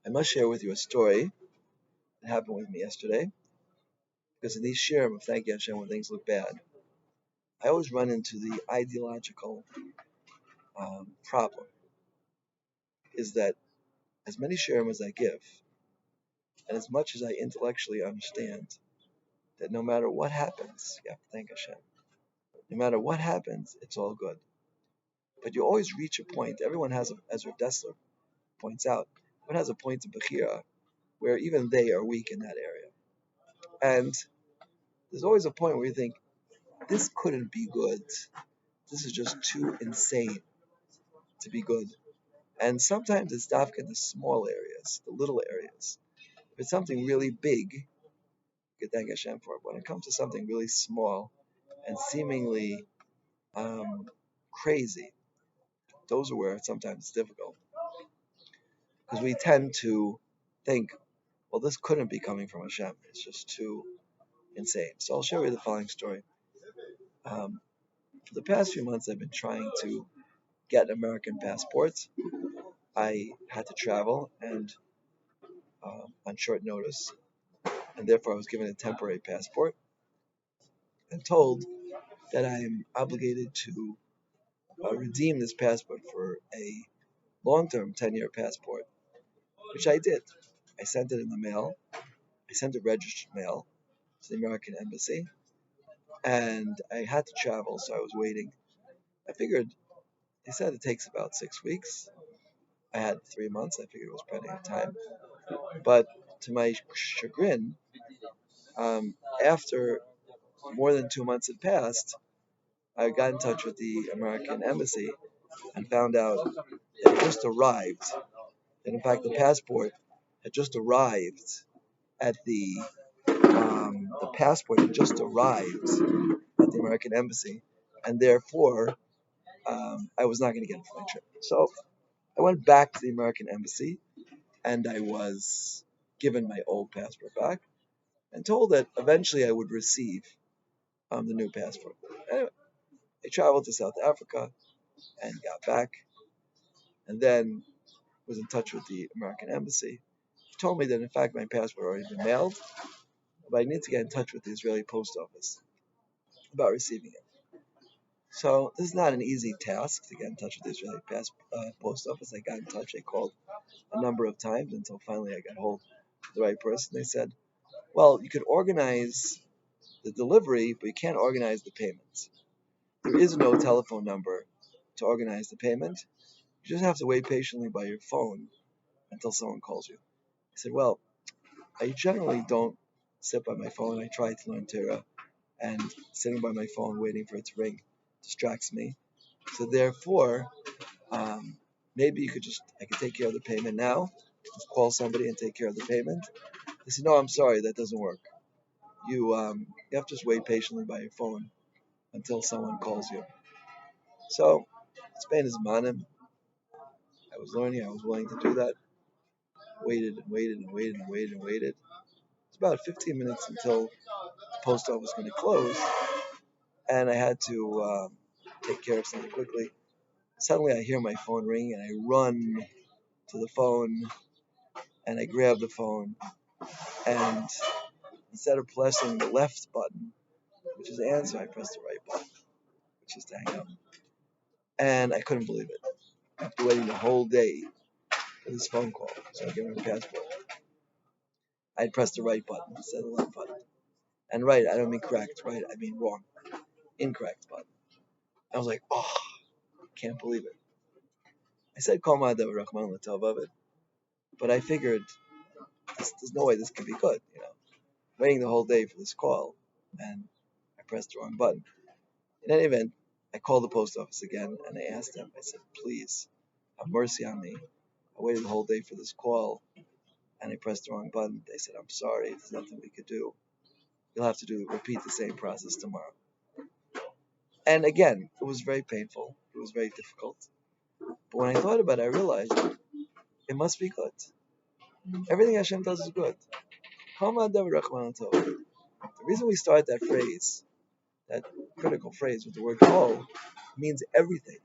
I must share with you a story that happened with me yesterday, because in these shirim of Thank You Hashem when things look bad, I always run into the ideological problem, is that as many shirim as I give, and as much as I intellectually understand that no matter what happens, you have to thank Hashem. No matter what happens, it's all good. But you always reach a point, everyone has, as Rav Dessler points out, everyone has a point of Bechira where even they are weak in that area. And there's always a point where you think, this couldn't be good. This is just too insane to be good. And sometimes it's dafka in the small areas, the little areas. If it's something really big, you can thank Hashem for it. When it comes to something really small and seemingly crazy, those are where sometimes it's difficult. Because we tend to think, well, this couldn't be coming from Hashem. It's just too insane. So I'll share you the following story. For the past few months, I've been trying to get American passports. I had to travel and on short notice, and therefore I was given a temporary passport and told that I am obligated to redeem this passport for a long-term 10-year passport, which I did. I sent it in the mail. I sent it registered mail to the American embassy, and I had to travel, so I was waiting. I figured, they said it takes about 6 weeks. I had 3 months. I figured it was plenty of time. But to my chagrin, after more than 2 months had passed, I got in touch with the American embassy and found out that it just arrived. And in fact, the passport had just arrived at the passport had just arrived at the American embassy, and therefore I was not going to get a flight trip. So I went back to the American embassy, and I was given my old passport back, and told that eventually I would receive the new passport. Anyway, I traveled to South Africa and got back, and then was in touch with the American embassy. He told me that in fact my passport had already been mailed, but I need to get in touch with the Israeli post office about receiving it. So this is not an easy task to get in touch with the Israeli post office. I got in touch. I called a number of times until finally I got hold of the right person. They said, well, you could organize the delivery, but you can't organize the payments. There is no telephone number to organize the payment. You just have to wait patiently by your phone until someone calls you. I said, well, I generally don't sit by my phone. I try to learn Torah, and sitting by my phone waiting for it to ring distracts me. So therefore, maybe I could take care of the payment now, just call somebody and take care of the payment. They said, no, I'm sorry, that doesn't work. You have to just wait patiently by your phone until someone calls you. So, Spain is manim. I was learning, I was willing to do that. Waited and waited and waited and waited and waited. It's about 15 minutes until the post office was going to close, and I had to take care of something quickly. Suddenly I hear my phone ring, and I run to the phone, and I grab the phone, and instead of pressing the left button, which is answer, I pressed the right button, which is to hang up. And I couldn't believe it. After waiting the whole day for this phone call, so I gave him a passport, I'd pressed the right button instead of the left button. And right, I don't mean correct, right, I mean wrong. Incorrect button. I was like, oh, can't believe it. I said, Kol Ma'adav Rahman L'Tov of it, but I figured there's no way this can be good, Waiting the whole day for this call, and I pressed the wrong button. In any event, I called the post office again, and I asked them, I said, please, have mercy on me. I waited the whole day for this call, and I pressed the wrong button. They said, I'm sorry, there's nothing we could do. You'll have to repeat the same process tomorrow. And again, it was very painful. It was very difficult. But when I thought about it, I realized it must be good. Everything Hashem does is good. The reason we start that phrase, that critical phrase with the word kol, means everything.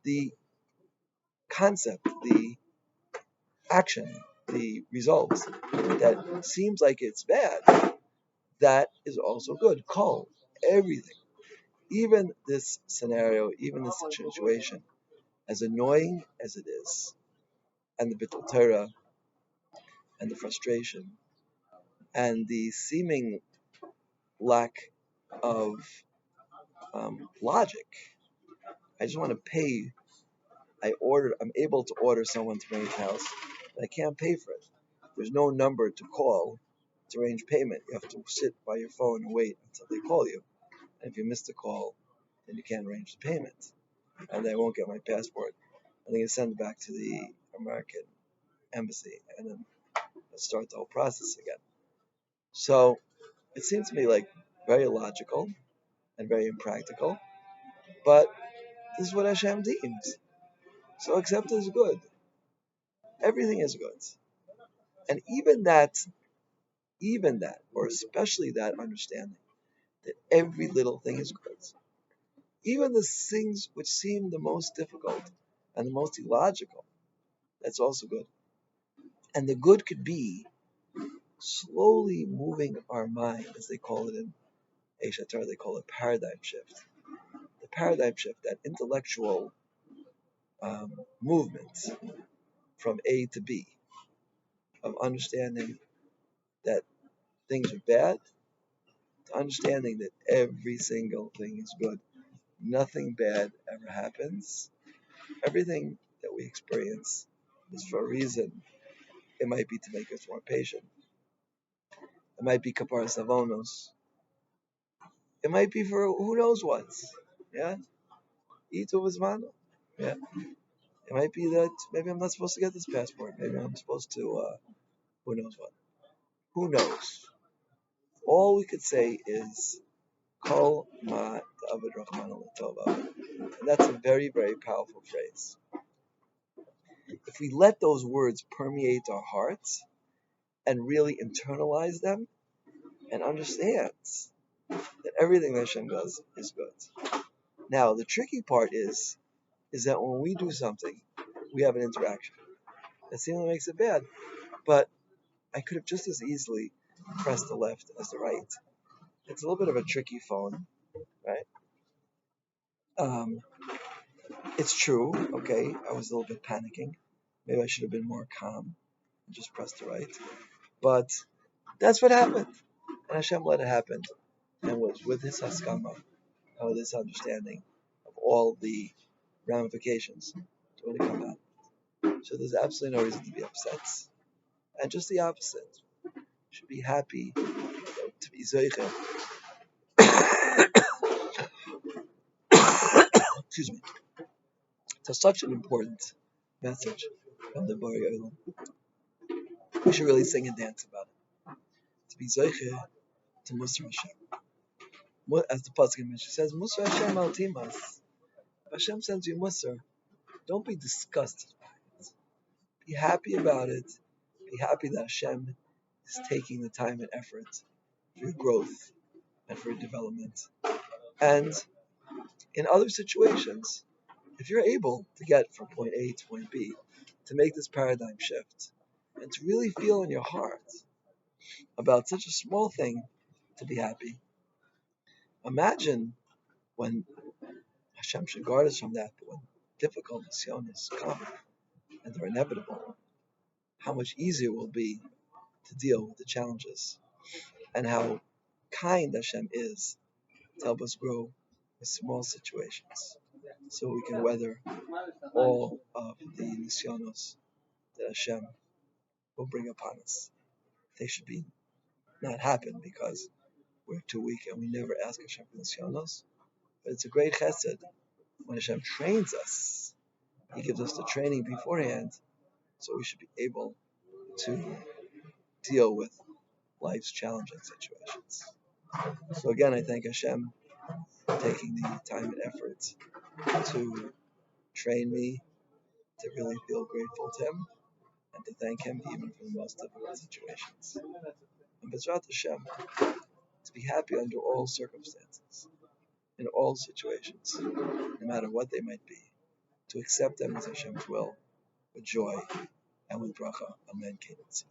The concept, the action the result that seems like it's bad, that is also good. Call everything, even this scenario, even this situation, as annoying as it is, and the bittul Torah, and the frustration, and the seeming lack of logic. I just want to pay. I'm able to order someone to bring it to the house, but I can't pay for it. There's no number to call to arrange payment. You have to sit by your phone and wait until they call you. And if you miss the call, then you can't arrange the payment. And I won't get my passport. I'm going to send it back to the American embassy and then start the whole process again. So it seems to me like very logical and very impractical, but this is what Hashem deems. So accept it as good. Everything is good. And even that, or especially that understanding that every little thing is good. Even the things which seem the most difficult and the most illogical, that's also good. And the good could be slowly moving our mind, as they call it in Aish HaTorah, they call it paradigm shift. The paradigm shift, that intellectual movement from A to B, of understanding that things are bad, to understanding that every single thing is good. Nothing bad ever happens. Everything that we experience is for a reason. It might be to make us more patient. It might be kapar savonos. It might be for who knows what. Yeah, eat over mano. Yeah, it might be that maybe I'm not supposed to get this passport. Maybe I'm supposed to. Who knows what? Who knows? All we could say is kol ma ta'avad rachmana l'tova, and that's a very, very powerful phrase. If we let those words permeate our hearts and really internalize them and understand that everything that Hashem does is good. Now, the tricky part is that when we do something, we have an interaction. That seemingly makes it bad, but I could have just as easily pressed the left as the right. It's a little bit of a tricky phone, right? It's true, okay, I was a little bit panicking. Maybe I should have been more calm and just pressed the right. But that's what happened. And Hashem let it happen. And was with his haskama and with his understanding of all the ramifications to really come out. So there's absolutely no reason to be upset. And just the opposite. You should be happy to be zeicha. Excuse me. To such an important message from the Bari Olam. We should really sing and dance about it. To be zeicha to Musar Hashem. As the Pasuk mentions, says, Musar Hashem al timas. If Hashem sends you Musar, don't be disgusted by it. Be happy about it. Be happy that Hashem is taking the time and effort for your growth and for your development. And in other situations, if you're able to get from point A to point B, to make this paradigm shift, and to really feel in your heart about such a small thing, to be happy. Imagine when Hashem should guard us from that, but when difficult nisyonos come and they're inevitable, how much easier it will be to deal with the challenges, and how kind Hashem is to help us grow in small situations, so we can weather all of the nisyonos that Hashem will bring upon us. They should be not happen because we're too weak and we never ask Hashem for nisyonos. But it's a great chesed when Hashem trains us. He gives us the training beforehand, so we should be able to deal with life's challenging situations. So again, I thank Hashem for taking the time and effort to train me, to really feel grateful to Him, and to thank Him even for the most difficult situations. And B'ezrat Hashem, to be happy under all circumstances, in all situations, no matter what they might be, to accept them as Hashem's will, with joy and with bracha. Amen. Cadence.